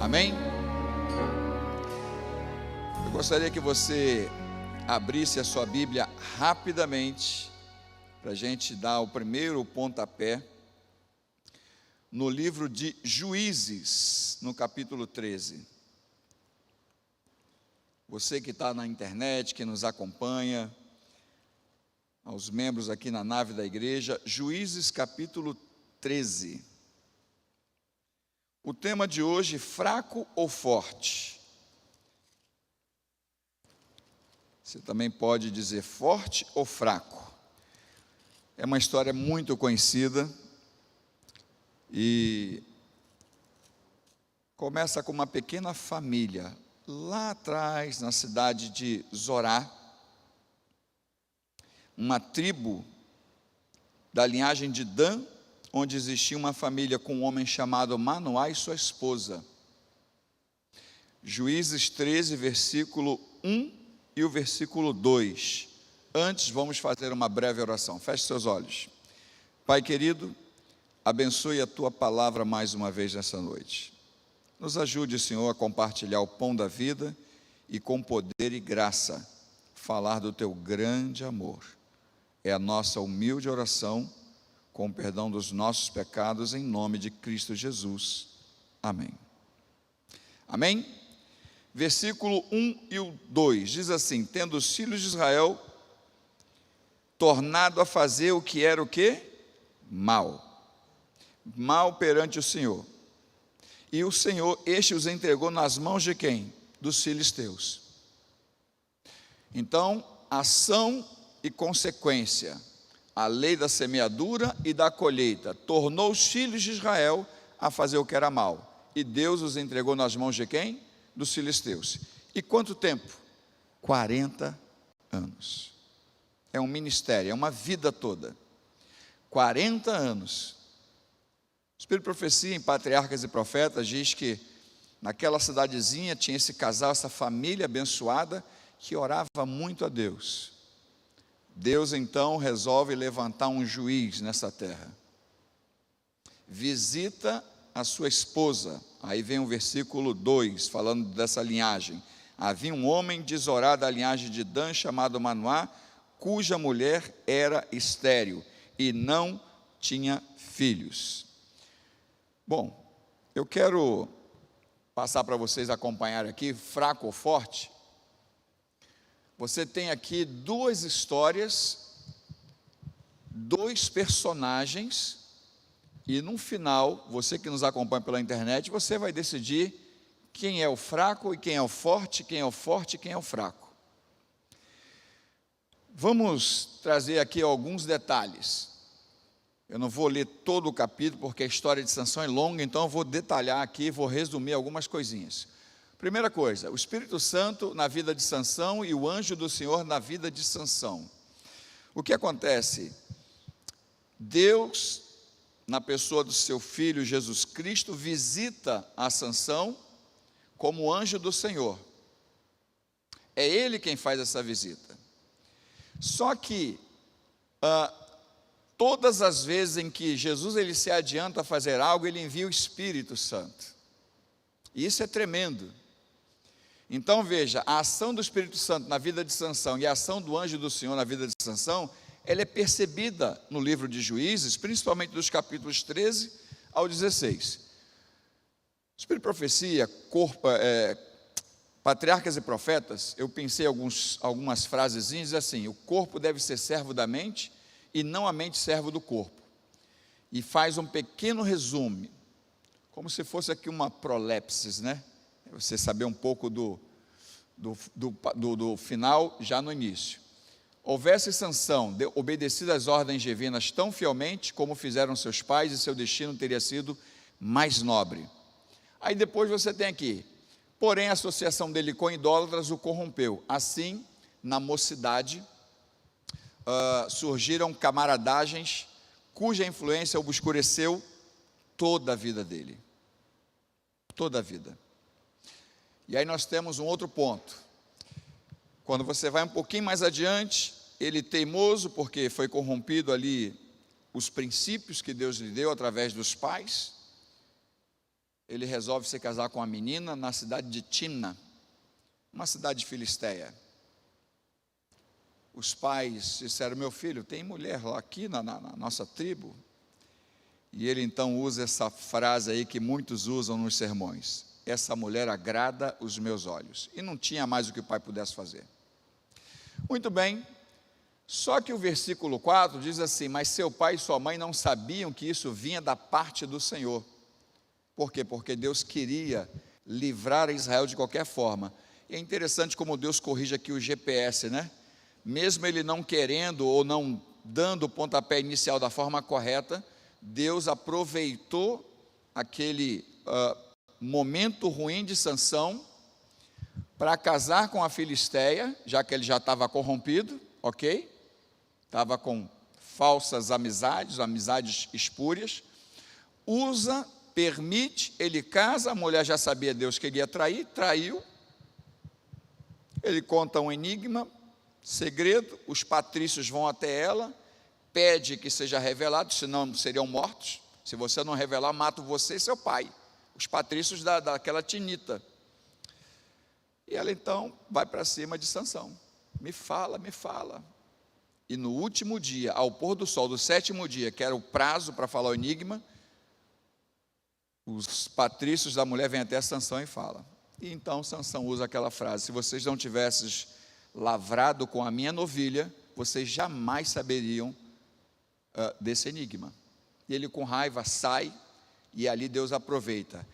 Amém? Eu gostaria que você abrisse a sua Bíblia rapidamente, para a gente dar o primeiro pontapé, no livro de Juízes, no capítulo 13. Você que está na internet, que nos acompanha, aos membros aqui na nave da igreja, Juízes capítulo 13. O tema de hoje, fraco ou forte? Você também pode dizer forte ou fraco. É uma história muito conhecida e começa com uma pequena família, lá atrás, na cidade de Zorá, uma tribo da linhagem de Dan, onde existia uma família com um homem chamado Manoá e sua esposa. Juízes 13, versículo 1 e o versículo 2. Antes, vamos fazer uma breve oração. Feche seus olhos. Pai querido, abençoe a Tua palavra mais uma vez nessa noite. Nos ajude, Senhor, a compartilhar o pão da vida e com poder e graça, falar do Teu grande amor. É a nossa humilde oração, com o perdão dos nossos pecados, em nome de Cristo Jesus. Amém. Amém? Versículo 1 e o 2, diz assim: tendo os filhos de Israel tornado a fazer o que era o quê? Mal perante o Senhor. E o Senhor, este os entregou nas mãos de quem? Dos filisteus. Então, ação e consequência. A lei da semeadura e da colheita tornou os filhos de Israel a fazer o que era mal. E Deus os entregou nas mãos de quem? Dos filisteus. E quanto tempo? 40 anos. É um ministério, é uma vida toda. 40 anos. O Espírito de Profecia em Patriarcas e Profetas diz que naquela cidadezinha tinha esse casal, essa família abençoada, que orava muito a Deus. Deus então resolve levantar um juiz nessa terra. Visita a sua esposa. Aí vem o versículo 2, falando dessa linhagem. Havia um homem de Zorá da linhagem de Dan, chamado Manoá, cuja mulher era estéril e não tinha filhos. Bom, eu quero passar para vocês acompanhar aqui, fraco ou forte. Você tem aqui duas histórias, dois personagens, e no final, você que nos acompanha pela internet, você vai decidir quem é o fraco e quem é o forte, quem é o forte e quem é o fraco. Vamos trazer aqui alguns detalhes. Eu não vou ler todo o capítulo, porque a história de Sansão é longa, então eu vou detalhar aqui, vou resumir algumas coisinhas. Primeira coisa, o Espírito Santo na vida de Sansão e o anjo do Senhor na vida de Sansão. O que acontece? Deus, na pessoa do seu Filho Jesus Cristo, visita a Sansão como anjo do Senhor. É Ele quem faz essa visita. Só que, todas as vezes em que Jesus ele se adianta a fazer algo, Ele envia o Espírito Santo. E isso é tremendo. Então veja, a ação do Espírito Santo na vida de Sansão e a ação do anjo do Senhor na vida de Sansão, ela é percebida no livro de Juízes, principalmente dos capítulos 13 ao 16. Espírito de Profecia, Patriarcas e Profetas, eu pensei algumas frasezinhas assim: o corpo deve ser servo da mente e não a mente servo do corpo. E faz um pequeno resumo, como se fosse aqui uma prolepsis, né? Você saber um pouco do final já no início. Houvesse Sansão obedecido às ordens divinas tão fielmente como fizeram seus pais, e seu destino teria sido mais nobre. Aí depois você tem aqui: porém a associação dele com idólatras o corrompeu. Assim, na mocidade, surgiram camaradagens cuja influência obscureceu toda a vida dele. Toda a vida. E aí nós temos um outro ponto. Quando você vai um pouquinho mais adiante, ele teimoso, porque foi corrompido ali os princípios que Deus lhe deu através dos pais. ele resolve se casar com uma menina na cidade de Timna, uma cidade filisteia. Os pais disseram: meu filho, tem mulher lá aqui na nossa tribo? E ele então usa essa frase aí que muitos usam nos sermões: essa mulher agrada os meus olhos. E não tinha mais o que o pai pudesse fazer. Muito bem, só que o versículo 4 diz assim: mas seu pai e sua mãe não sabiam que isso vinha da parte do Senhor. Por quê? Porque Deus queria livrar Israel de qualquer forma. E é interessante como Deus corrige aqui o GPS, né? Mesmo ele não querendo ou não dando o pontapé inicial da forma correta, Deus aproveitou aquele momento ruim de Sansão para casar com a filisteia, já que ele já estava corrompido, ok? Estava com falsas amizades espúrias. Permite, ele casa, a mulher já sabia Deus que ele ia trair, traiu. Ele conta um enigma, segredo, os patrícios vão até ela, pede que seja revelado, senão seriam mortos. Se você não revelar, mato você e seu pai. Os patrícios daquela tinita. E ela então vai para cima de Sansão. Me fala. E no último dia, ao pôr do sol do 7º dia, que era o prazo para falar o enigma, os patrícios da mulher vêm até Sansão e falam. E então Sansão usa aquela frase: se vocês não tivessem lavrado com a minha novilha, vocês jamais saberiam desse enigma. E ele com raiva sai, e ali Deus aproveita.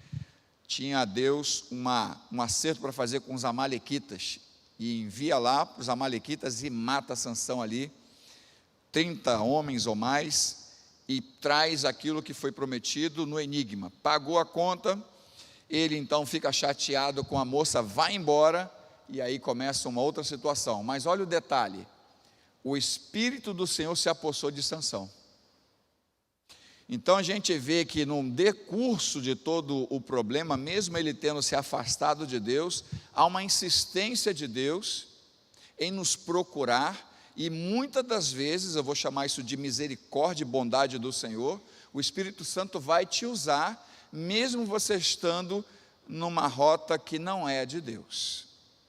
Tinha Deus um acerto para fazer com os amalequitas, e envia lá para os amalequitas e mata Sansão ali, 30 homens ou mais, e traz aquilo que foi prometido no enigma. Pagou a conta, ele então fica chateado com a moça, vai embora, e aí começa uma outra situação. Mas olha o detalhe: o Espírito do Senhor se apossou de Sansão. Então a gente vê que no decurso de todo o problema, mesmo ele tendo se afastado de Deus, há uma insistência de Deus em nos procurar. E muitas das vezes, eu vou chamar isso de misericórdia e bondade do Senhor, o Espírito Santo vai te usar, mesmo você estando numa rota que não é de Deus.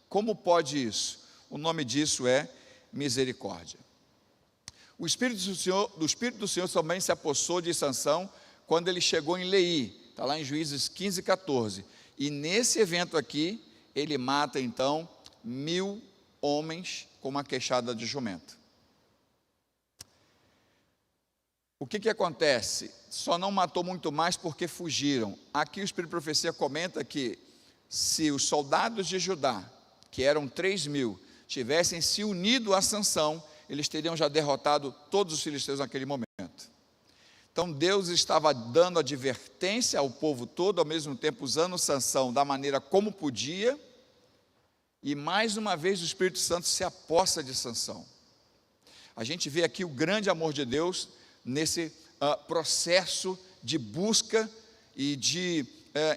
Como pode isso? O nome disso é misericórdia. O Espírito do Senhor também se apossou de Sansão quando ele chegou em Leí, está lá em Juízes 15:14. E nesse evento aqui, ele mata então 1000 homens com uma queixada de jumento. O que acontece? Só não matou muito mais porque fugiram. Aqui o Espírito de Profecia comenta que se os soldados de Judá, que eram 3.000, tivessem se unido a Sansão, eles teriam já derrotado todos os filisteus naquele momento. Então Deus estava dando advertência ao povo todo, ao mesmo tempo usando Sansão da maneira como podia, e mais uma vez o Espírito Santo se apossa de Sansão. A gente vê aqui o grande amor de Deus nesse processo de busca e de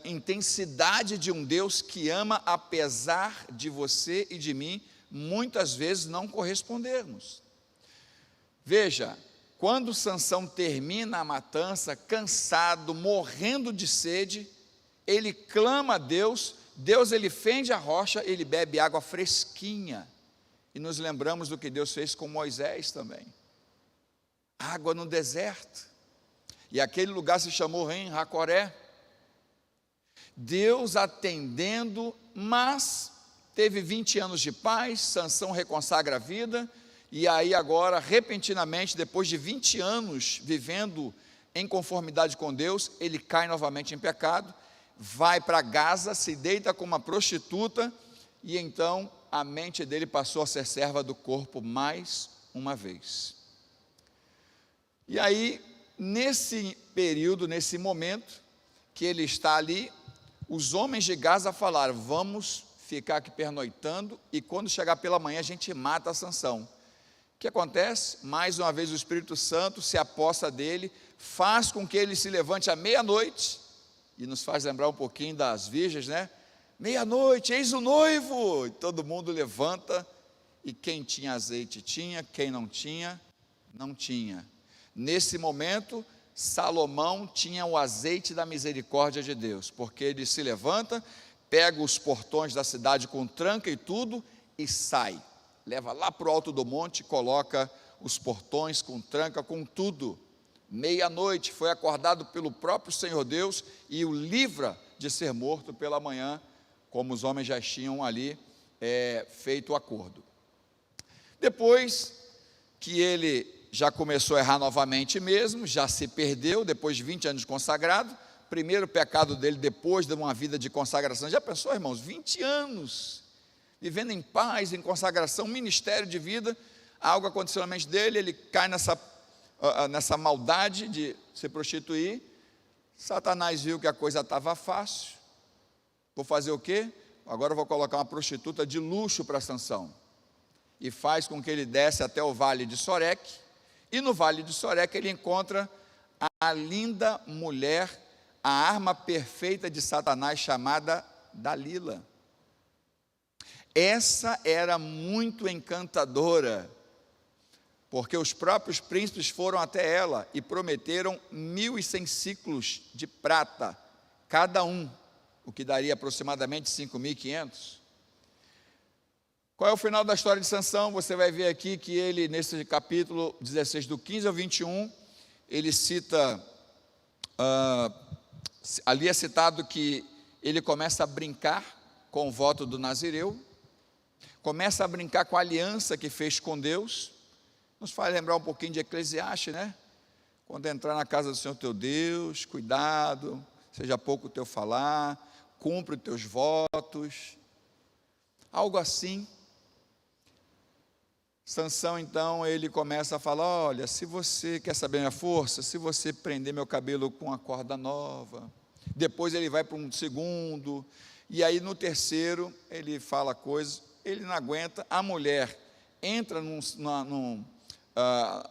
intensidade de um Deus que ama, apesar de você e de mim muitas vezes não correspondermos. Veja, quando Sansão termina a matança, cansado, morrendo de sede, ele clama a Deus, ele fende a rocha, ele bebe água fresquinha, e nos lembramos do que Deus fez com Moisés também, água no deserto, e aquele lugar se chamou Em Racoré. Deus atendendo, mas teve 20 anos de paz, Sansão reconsagra a vida, e aí agora, repentinamente, depois de 20 anos vivendo em conformidade com Deus, ele cai novamente em pecado, vai para Gaza, se deita com uma prostituta, e então a mente dele passou a ser serva do corpo mais uma vez. E aí, nesse período, nesse momento que ele está ali, os homens de Gaza falaram: vamos ficar aqui pernoitando, e quando chegar pela manhã a gente mata Sansão. O que acontece? Mais uma vez o Espírito Santo se apossa dele, faz com que ele se levante à meia-noite, e nos faz lembrar um pouquinho das virgens, né? Meia-noite, eis o noivo! E todo mundo levanta, e quem tinha azeite tinha, quem não tinha, não tinha. Nesse momento, Salomão tinha o azeite da misericórdia de Deus, porque ele se levanta, pega os portões da cidade com tranca e tudo, e sai, leva lá para o alto do monte, coloca os portões com tranca, com tudo. Meia-noite foi acordado pelo próprio Senhor Deus e o livra de ser morto pela manhã, como os homens já tinham ali feito o acordo. Depois que ele já começou a errar novamente mesmo, já se perdeu, depois de 20 anos de consagrado, primeiro pecado dele depois de uma vida de consagração, já pensou, irmãos, 20 anos, vivendo em paz, em consagração, ministério de vida, algo aconteceu na mente dele, ele cai nessa maldade de se prostituir. Satanás viu que a coisa estava fácil, vou fazer o quê? Agora eu vou colocar uma prostituta de luxo para Sansão, e faz com que ele desce até o vale de Soreque, e no vale de Soreque ele encontra a linda mulher, a arma perfeita de Satanás, chamada Dalila. Essa era muito encantadora, porque os próprios príncipes foram até ela e prometeram 1.100 ciclos de prata, cada um, o que daria aproximadamente 5.500. Qual é o final da história de Sansão? Você vai ver aqui que ele, nesse capítulo 16, do 15 ao 21, ele cita, ali é citado que ele começa a brincar com o voto do Nazireu, começa a brincar com a aliança que fez com Deus, nos faz lembrar um pouquinho de Eclesiastes, né? Quando entrar na casa do Senhor teu Deus, cuidado, seja pouco o teu falar, cumpre os teus votos, algo assim. Sansão, então, ele começa a falar, olha, se você quer saber minha força, se você prender meu cabelo com uma corda nova, depois ele vai para um segundo, e aí no terceiro, ele fala coisas, ele não aguenta, a mulher entra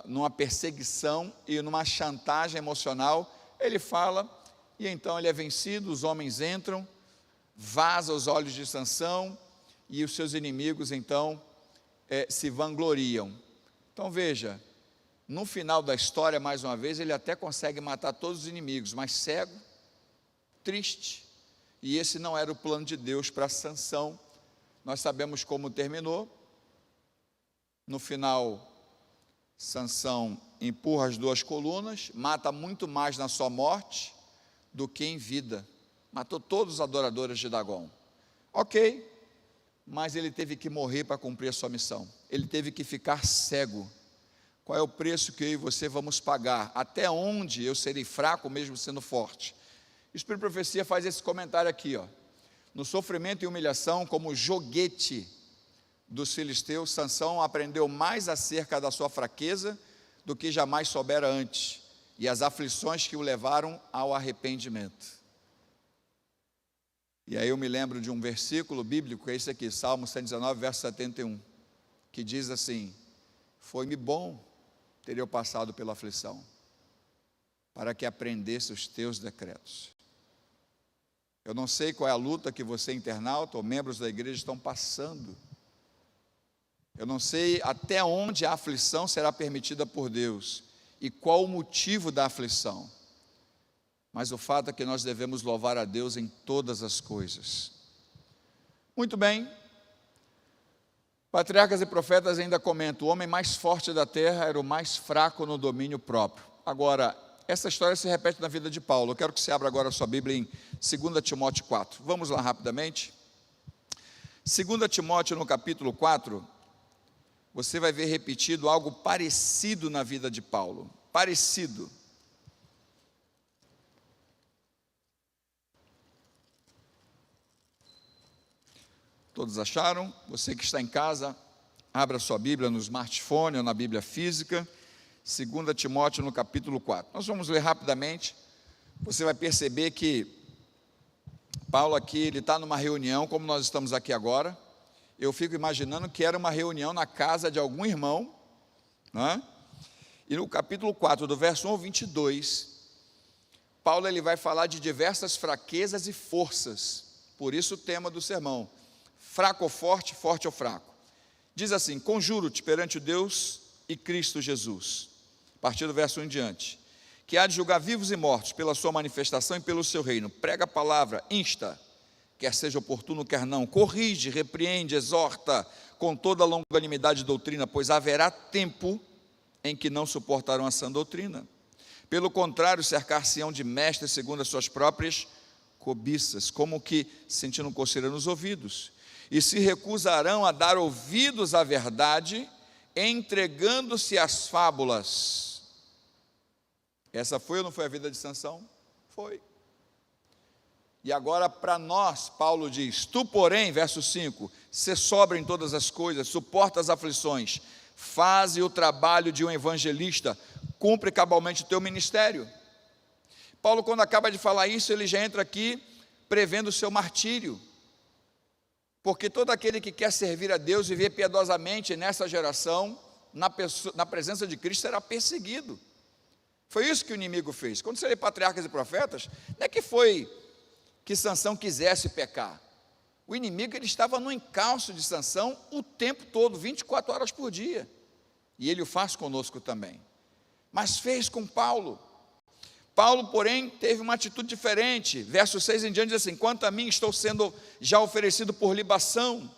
numa perseguição e numa chantagem emocional, ele fala, e então ele é vencido, os homens entram, vaza os olhos de Sansão, e os seus inimigos, então, se vangloriam. Então veja, no final da história, mais uma vez, ele até consegue matar todos os inimigos, mas cego, triste, e esse não era o plano de Deus para Sansão. Nós sabemos como terminou. No final, Sansão empurra as duas colunas, mata muito mais na sua morte do que em vida, matou todos os adoradores de Dagon. Ok, mas ele teve que morrer para cumprir a sua missão, ele teve que ficar cego. Qual é o preço que eu e você vamos pagar? Até onde eu serei fraco mesmo sendo forte? O Espírito de Profecia faz esse comentário aqui, ó. No sofrimento e humilhação, como joguete dos filisteus, Sansão aprendeu mais acerca da sua fraqueza do que jamais soubera antes, e as aflições que o levaram ao arrependimento. E aí eu me lembro de um versículo bíblico, é esse aqui, Salmo 119, verso 71, que diz assim, foi-me bom ter eu passado pela aflição, para que aprendesse os teus decretos. Eu não sei qual é a luta que você, internauta, ou membros da igreja estão passando. Eu não sei até onde a aflição será permitida por Deus, e qual o motivo da aflição. Mas o fato é que nós devemos louvar a Deus em todas as coisas. Muito bem. Patriarcas e profetas ainda comentam, o homem mais forte da terra era o mais fraco no domínio próprio. Agora, essa história se repete na vida de Paulo. Eu quero que você abra agora a sua Bíblia em 2 Timóteo 4. Vamos lá rapidamente. 2 Timóteo no capítulo 4, você vai ver repetido algo parecido na vida de Paulo. Parecido. Todos acharam? Você que está em casa, abra sua Bíblia no smartphone ou na Bíblia física, 2 Timóteo no capítulo 4. Nós vamos ler rapidamente, você vai perceber que Paulo aqui, ele está numa reunião, como nós estamos aqui agora, eu fico imaginando que era uma reunião na casa de algum irmão, né? E no capítulo 4, do verso 1 ao 22, Paulo ele vai falar de diversas fraquezas e forças, por isso o tema do sermão, fraco ou forte, forte ou fraco. Diz assim, conjuro-te perante o Deus e Cristo Jesus, a partir do verso 1 em diante, que há de julgar vivos e mortos pela sua manifestação e pelo seu reino. Prega a palavra, insta, quer seja oportuno, quer não, corrige, repreende, exorta, com toda a longanimidade de doutrina, pois haverá tempo em que não suportarão a sã doutrina. Pelo contrário, cercar-se-ão de mestres segundo as suas próprias cobiças, como que sentindo coceira nos ouvidos, e se recusarão a dar ouvidos à verdade, entregando-se às fábulas. Essa foi ou não foi a vida de Sansão? Foi. E agora para nós, Paulo diz: tu porém, verso 5, sê sóbrio em todas as coisas, suporta as aflições, faze o trabalho de um evangelista, cumpre cabalmente o teu ministério. Paulo, quando acaba de falar isso, ele já entra aqui prevendo o seu martírio, porque todo aquele que quer servir a Deus e viver piedosamente nessa geração, na presença de Cristo, será perseguido. Foi isso que o inimigo fez. Quando você lê Patriarcas e Profetas, não é que foi que Sansão quisesse pecar. O inimigo, ele estava no encalço de Sansão o tempo todo, 24 horas por dia, e ele o faz conosco também, mas fez com Paulo. Paulo, porém, teve uma atitude diferente. Verso 6 em diante diz assim: quanto a mim, estou sendo já oferecido por libação,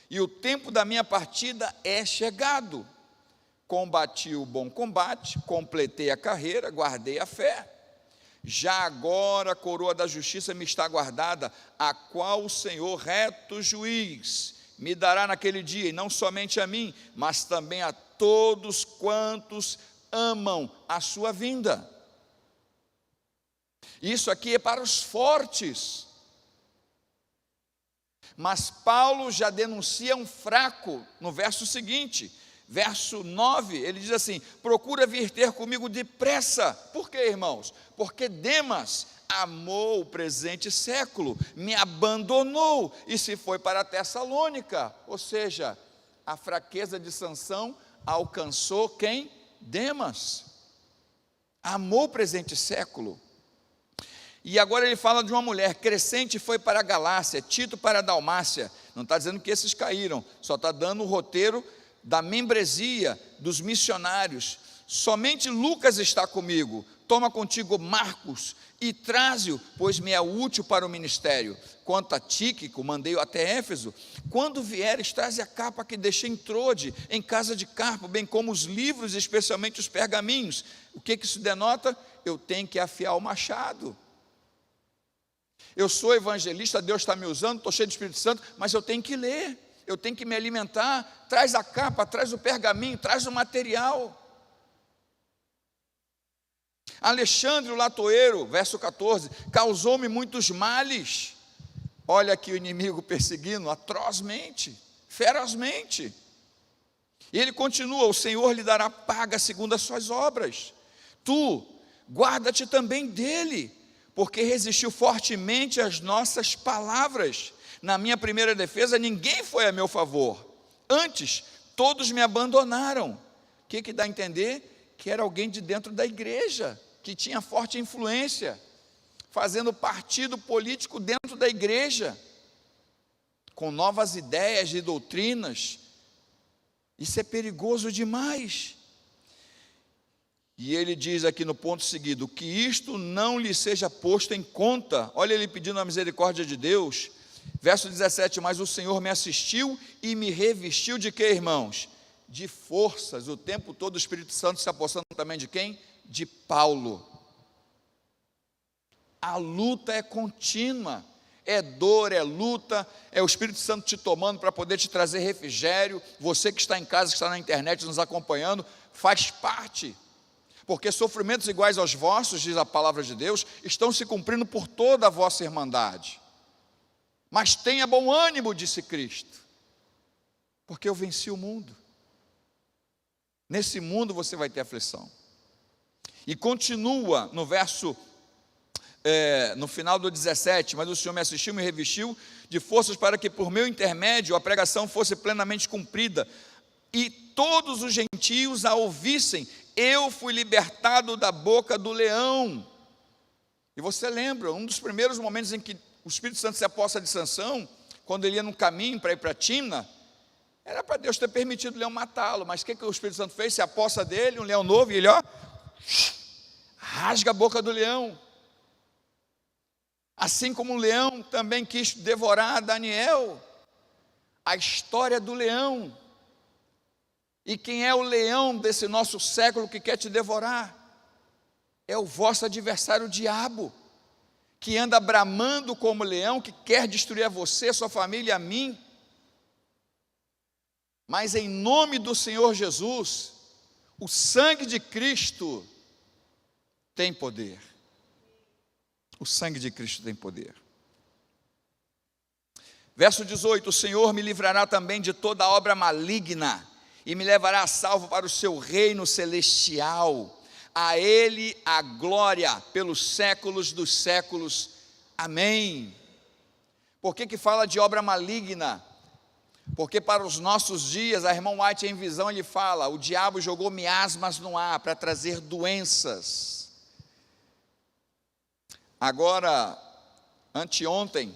e o tempo da minha partida é chegado. Combati o bom combate, completei a carreira, guardei a fé. Já agora a coroa da justiça me está guardada, a qual o Senhor, reto juiz, me dará naquele dia, e não somente a mim, mas também a todos quantos amam a sua vinda. Isso aqui é para os fortes, mas Paulo já denuncia um fraco no verso seguinte, verso 9, ele diz assim: procura vir ter comigo depressa. Por quê, irmãos? Porque Demas amou o presente século, me abandonou e se foi para Tessalônica. Ou seja, a fraqueza de Sansão alcançou quem? Demas. Amou o presente século. E agora ele fala de uma mulher: Crescente foi para a Galácia, Tito para a Dalmácia. Não está dizendo que esses caíram, só está dando o roteiro da membresia dos missionários. Somente Lucas está comigo. Toma contigo Marcos e traze-o, pois me é útil para o ministério. Quanto a Tíquico, mandei-o até Éfeso. Quando vieres, traze a capa que deixei em Trode, em casa de Carpo, bem como os livros, especialmente os pergaminhos. O que isso denota? Eu tenho que afiar o machado. Eu sou evangelista, Deus está me usando, estou cheio do Espírito Santo, mas eu tenho que ler, eu tenho que me alimentar. Traz a capa, traz o pergaminho, traz o material. Alexandre o latoeiro, verso 14, causou-me muitos males. Olha aqui o inimigo perseguindo atrozmente, ferozmente. E ele continua: o Senhor lhe dará paga segundo as suas obras. Tu, guarda-te também dele, porque resistiu fortemente às nossas palavras. Na minha primeira defesa, ninguém foi a meu favor. Antes, todos me abandonaram. O que dá a entender? Que era alguém de dentro da igreja, que tinha forte influência, fazendo partido político dentro da igreja, com novas ideias e doutrinas. Isso é perigoso demais. E ele diz aqui no ponto seguinte: que isto não lhe seja posto em conta. Olha ele pedindo a misericórdia de Deus. Verso 17: mas o Senhor me assistiu e me revestiu de quê, irmãos? De forças. O tempo todo o Espírito Santo se apossando também de quem? De Paulo. A luta é contínua, é dor, é luta, é o Espírito Santo te tomando para poder te trazer refrigério. Você que está em casa, que está na internet nos acompanhando, faz parte. Porque sofrimentos iguais aos vossos, diz a palavra de Deus, estão se cumprindo por toda a vossa irmandade. Mas tenha bom ânimo, disse Cristo, porque eu venci o mundo. Nesse mundo você vai ter aflição. E continua no verso, no final do 17, mas o Senhor me assistiu, me revestiu de forças para que por meu intermédio a pregação fosse plenamente cumprida, e todos os gentios a ouvissem. Eu fui libertado da boca do leão. E você lembra, um dos primeiros momentos em que o Espírito Santo se apossa de Sansão, quando ele ia no caminho para ir para Timna, era para Deus ter permitido o leão matá-lo, mas o que o Espírito Santo fez? Se apossa dele, um leão novo, e ele, rasga a boca do leão. Assim como o leão também quis devorar Daniel, a história do leão. E quem é o leão desse nosso século que quer te devorar? É o vosso adversário, o diabo, que anda bramando como leão, que quer destruir a você, sua família, a mim. Mas em nome do Senhor Jesus, o sangue de Cristo tem poder. O sangue de Cristo tem poder. Verso 18: o Senhor me livrará também de toda obra maligna e me levará a salvo para o seu reino celestial. A Ele a glória pelos séculos dos séculos. Amém. Por que fala de obra maligna? Porque para os nossos dias, a irmã White em visão, ele fala, o diabo jogou miasmas no ar para trazer doenças. Agora, anteontem,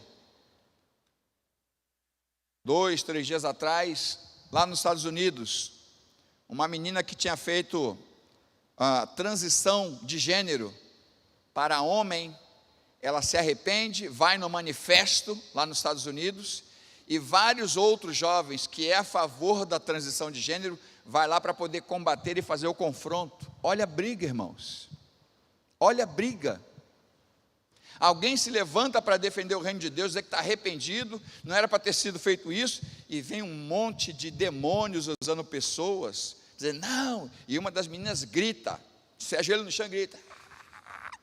2, 3 dias atrás, lá nos Estados Unidos, uma menina que tinha feito a transição de gênero para homem, ela se arrepende, vai no manifesto lá nos Estados Unidos, e vários outros jovens que é a favor da transição de gênero, vai lá para poder combater e fazer o confronto. Olha a briga, irmãos, olha a briga. Alguém se levanta para defender o reino de Deus, dizer que está arrependido, não era para ter sido feito isso, e vem um monte de demônios usando pessoas, dizendo, não, e uma das meninas grita, se ajoelha no chão e grita,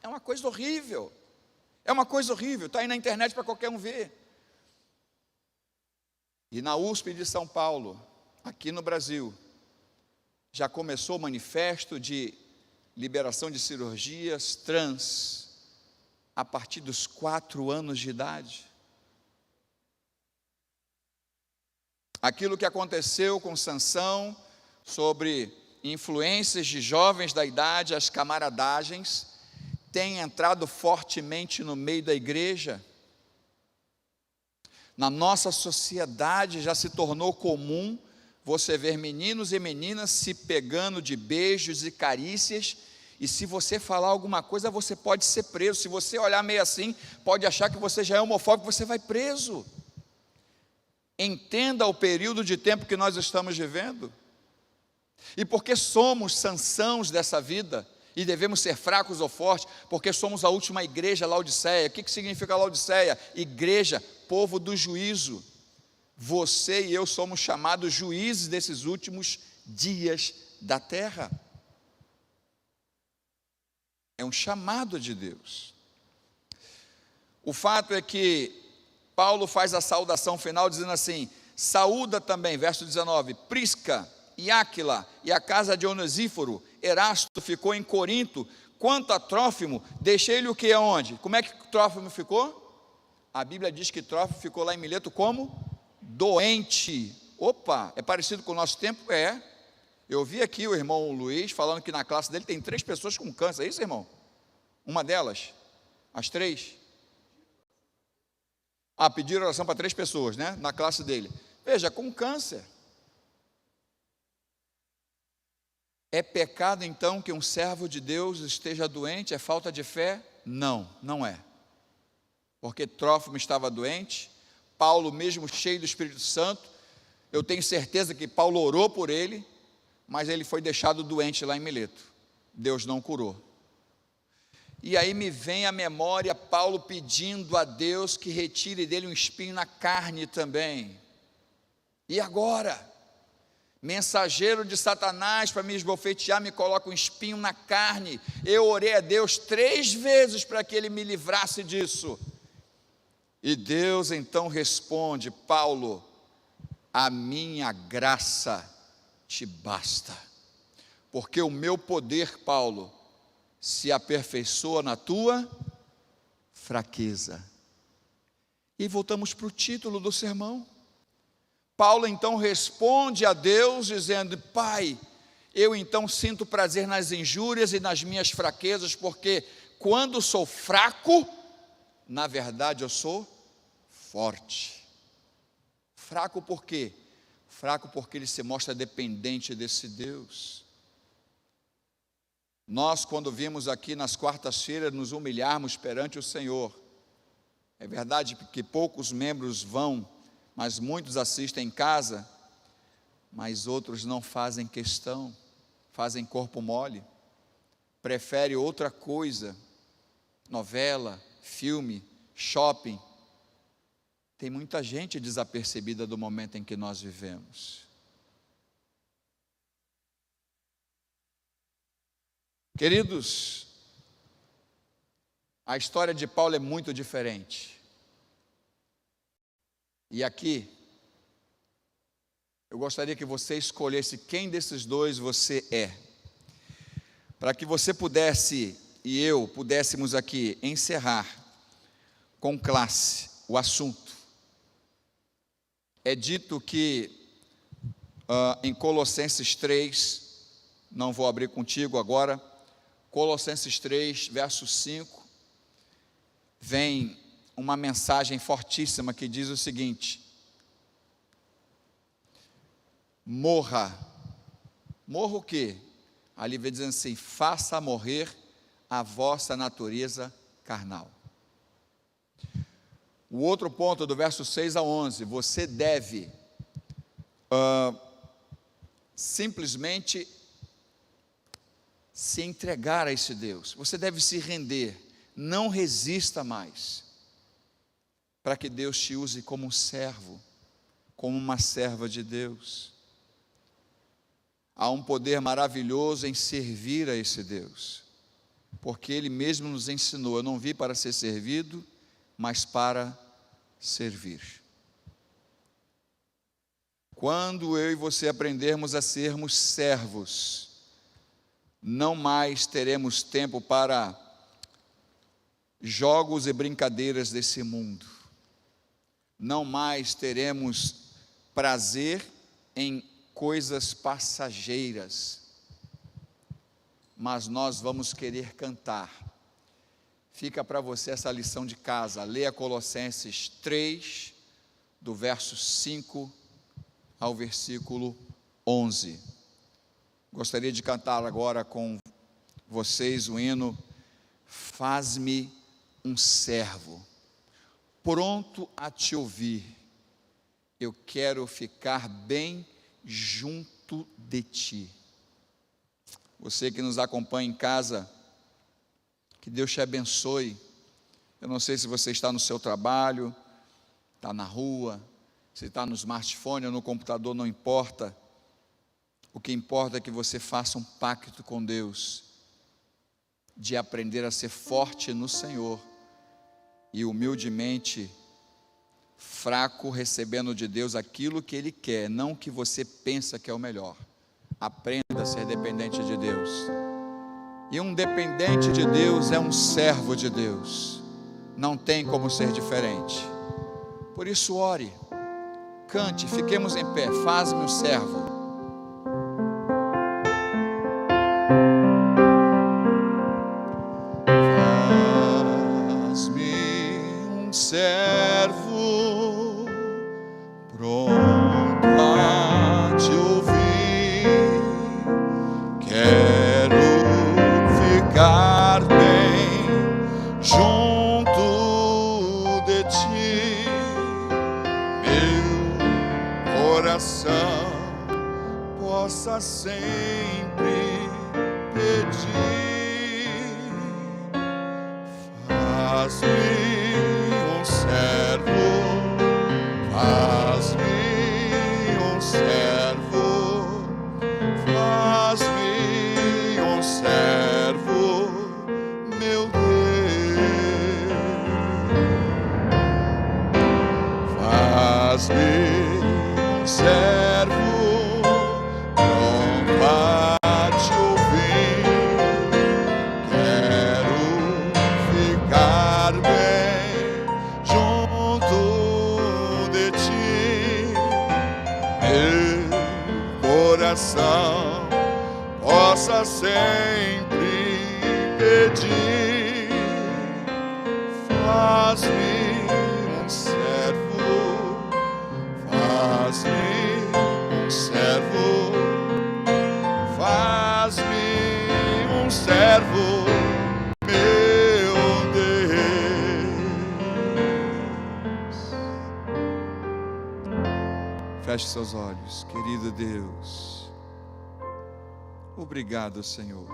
é uma coisa horrível, está aí na internet para qualquer um ver. E na USP de São Paulo, aqui no Brasil, já começou o manifesto de liberação de cirurgias trans, a partir dos 4 anos de idade. Aquilo que aconteceu com Sansão, sobre influências de jovens da idade, as camaradagens, tem entrado fortemente no meio da igreja. Na nossa sociedade já se tornou comum você ver meninos e meninas se pegando de beijos e carícias, e se você falar alguma coisa, você pode ser preso. Se você olhar meio assim, pode achar que você já é homofóbico, você vai preso. Entenda o período de tempo que nós estamos vivendo. E porque somos Sansãos dessa vida, e devemos ser fracos ou fortes, porque somos a última igreja, Laodiceia. O que significa Laodiceia? Igreja, povo do juízo. Você e eu somos chamados juízes desses últimos dias da terra. É um chamado de Deus. O fato é que Paulo faz a saudação final dizendo assim, saúda também, verso 19, Prisca e Áquila e a casa de Onesíforo. Erasto ficou em Corinto. Quanto a Trófimo, deixei-lhe o que aonde? Como é que Trófimo ficou? A Bíblia diz que Trófimo ficou lá em Mileto como doente. Opa, é parecido com o nosso tempo? É. Eu vi aqui o irmão Luiz falando que na classe dele tem 3 pessoas com câncer. É isso, irmão? Uma delas? As 3? Pediram oração para 3 pessoas, né? Na classe dele. Veja, com câncer. É pecado então que um servo de Deus esteja doente? É falta de fé? Não, não é. Porque Trófimo estava doente, Paulo mesmo cheio do Espírito Santo, eu tenho certeza que Paulo orou por ele, mas ele foi deixado doente lá em Mileto. Deus não curou. E aí me vem à memória Paulo pedindo a Deus que retire dele um espinho na carne também. E agora? Mensageiro de Satanás para me esbofetear, me coloca um espinho na carne. Eu orei a Deus 3 vezes para que ele me livrasse disso. E Deus então responde, Paulo, a minha graça te basta, porque o meu poder, Paulo, se aperfeiçoa na tua fraqueza. E voltamos para o título do sermão. Paulo então responde a Deus dizendo, Pai, eu então sinto prazer nas injúrias e nas minhas fraquezas, porque quando sou fraco, na verdade eu sou forte. Fraco por quê? Fraco porque ele se mostra dependente desse Deus. Nós, quando vimos aqui nas quartas-feiras nos humilharmos perante o Senhor, é verdade que poucos membros vão, mas muitos assistem em casa, mas outros não fazem questão, fazem corpo mole, preferem outra coisa, novela, filme, shopping. Tem muita gente desapercebida do momento em que nós vivemos. Queridos, a história de Paulo é muito diferente. E aqui, eu gostaria que você escolhesse quem desses dois você é, para que você pudesse e eu pudéssemos aqui encerrar com classe o assunto. É dito que em Colossenses 3, não vou abrir contigo agora, Colossenses 3, verso 5, vem uma mensagem fortíssima que diz o seguinte: morra o quê? Ali vem dizendo assim, faça morrer a vossa natureza carnal. O outro ponto do verso 6 a 11, você deve simplesmente se entregar a esse Deus, você deve se render, não resista mais, para que Deus te use como um servo, como uma serva de Deus. Há um poder maravilhoso em servir a esse Deus, porque Ele mesmo nos ensinou, eu não vim para ser servido, mas para servir. Quando eu e você aprendermos a sermos servos, não mais teremos tempo para jogos e brincadeiras desse mundo, não mais teremos prazer em coisas passageiras, mas nós vamos querer cantar. Fica para você essa lição de casa, leia Colossenses 3, do verso 5 ao versículo 11. Gostaria de cantar agora com vocês o hino Faz-me um servo, pronto a te ouvir, eu quero ficar bem junto de ti. Você que nos acompanha em casa, que Deus te abençoe. Eu não sei se você está no seu trabalho, está na rua, se está no smartphone ou no computador, não importa. O que importa é que você faça um pacto com Deus, de aprender a ser forte no Senhor, e humildemente, fraco, recebendo de Deus aquilo que Ele quer, não o que você pensa que é o melhor. Aprenda a ser dependente de Deus. E um dependente de Deus é um servo de Deus, não tem como ser diferente. Por isso ore, cante, fiquemos em pé, faz-me um servo. Servo, pronto a te ouvir, quero ficar bem junto de ti, meu coração possa sempre pedir, faz-me possa sempre pedir, faz-me um servo, faz-me um servo, faz-me um servo. Feche seus olhos, querido Deus. Obrigado, Senhor,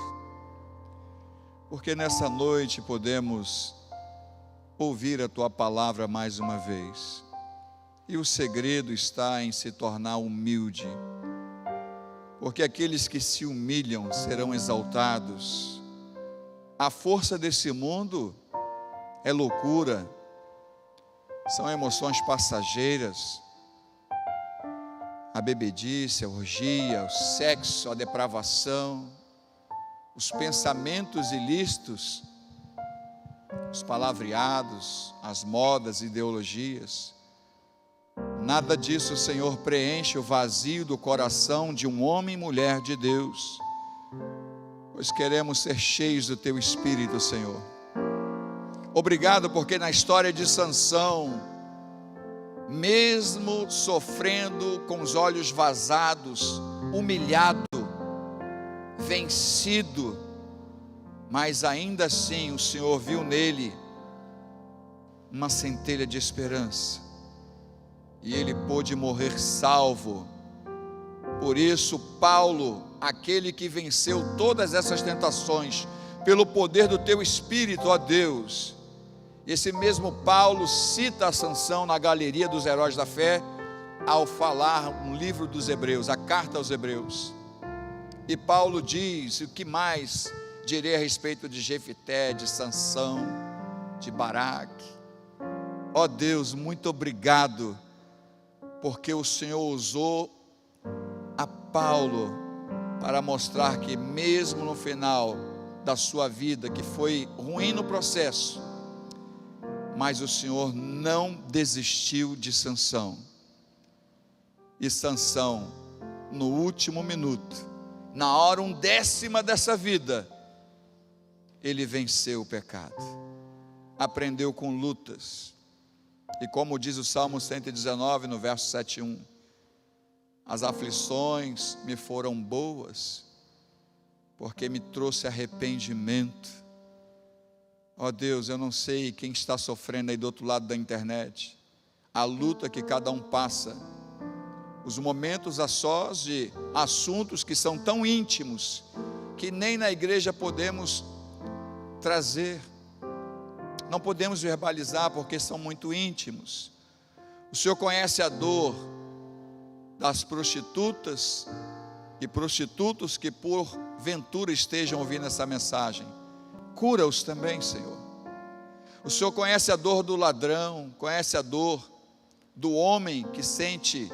porque nessa noite podemos ouvir a Tua palavra mais uma vez. E o segredo está em se tornar humilde, porque aqueles que se humilham serão exaltados. A força desse mundo é loucura, são emoções passageiras, a bebedice, a orgia, o sexo, a depravação, os pensamentos ilícitos, os palavreados, as modas, ideologias. Nada disso, Senhor, preenche o vazio do coração de um homem e mulher de Deus, pois queremos ser cheios do Teu Espírito, Senhor. Obrigado porque na história de Sansão, mesmo sofrendo com os olhos vazados, humilhado, vencido, mas ainda assim o Senhor viu nele uma centelha de esperança, e ele pôde morrer salvo. Por isso, Paulo, aquele que venceu todas essas tentações, pelo poder do Teu Espírito, ó Deus, esse mesmo Paulo cita a Sansão na galeria dos heróis da fé, ao falar um livro dos Hebreus, a carta aos Hebreus. E Paulo diz: o que mais direi a respeito de Jefité, de Sansão, de Baraque? Ó Deus, muito obrigado, porque o Senhor usou a Paulo para mostrar que mesmo no final da sua vida, que foi ruim no processo, mas o Senhor não desistiu de Sansão. E Sansão, no último minuto, na hora 1/10 dessa vida, ele venceu o pecado, aprendeu com lutas, e como diz o Salmo 119, no verso 7:1, as aflições me foram boas, porque me trouxe arrependimento. Ó Deus, eu não sei quem está sofrendo aí do outro lado da internet, a luta que cada um passa, os momentos a sós de assuntos que são tão íntimos, que nem na igreja podemos trazer, não podemos verbalizar porque são muito íntimos. O Senhor conhece a dor das prostitutas e prostitutos que porventura estejam ouvindo essa mensagem. Cura-os também, Senhor. O Senhor conhece a dor do ladrão, conhece a dor do homem que sente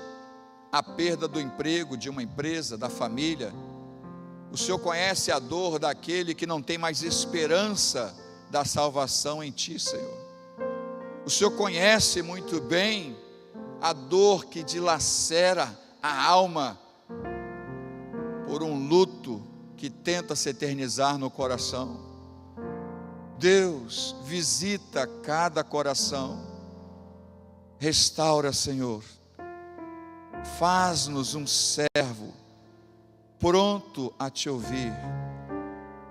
a perda do emprego, de uma empresa, da família. O Senhor conhece a dor daquele que não tem mais esperança da salvação em Ti, Senhor. O Senhor conhece muito bem a dor que dilacera a alma por um luto que tenta se eternizar no coração. Deus, visita cada coração, restaura, Senhor, faz-nos um servo pronto a Te ouvir,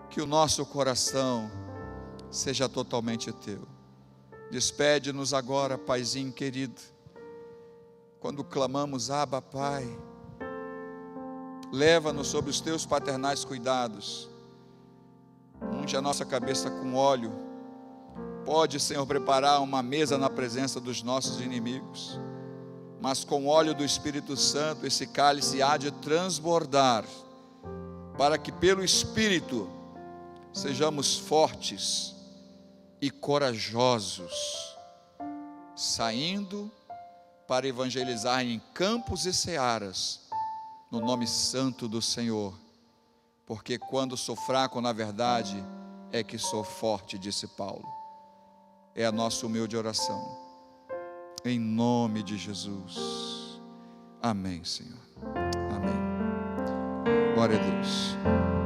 que o nosso coração seja totalmente Teu. Despede-nos agora, Paizinho querido, quando clamamos: Abba, Pai. Leva-nos sob os Teus paternais cuidados, unge a nossa cabeça com óleo. Pode, Senhor, preparar uma mesa na presença dos nossos inimigos, mas com o óleo do Espírito Santo esse cálice há de transbordar, para que pelo Espírito sejamos fortes e corajosos, saindo para evangelizar em campos e searas, no nome santo do Senhor. Porque quando sou fraco, na verdade, é que sou forte, disse Paulo. É a nossa humilde oração, em nome de Jesus. Amém, Senhor. Amém. Glória a Deus.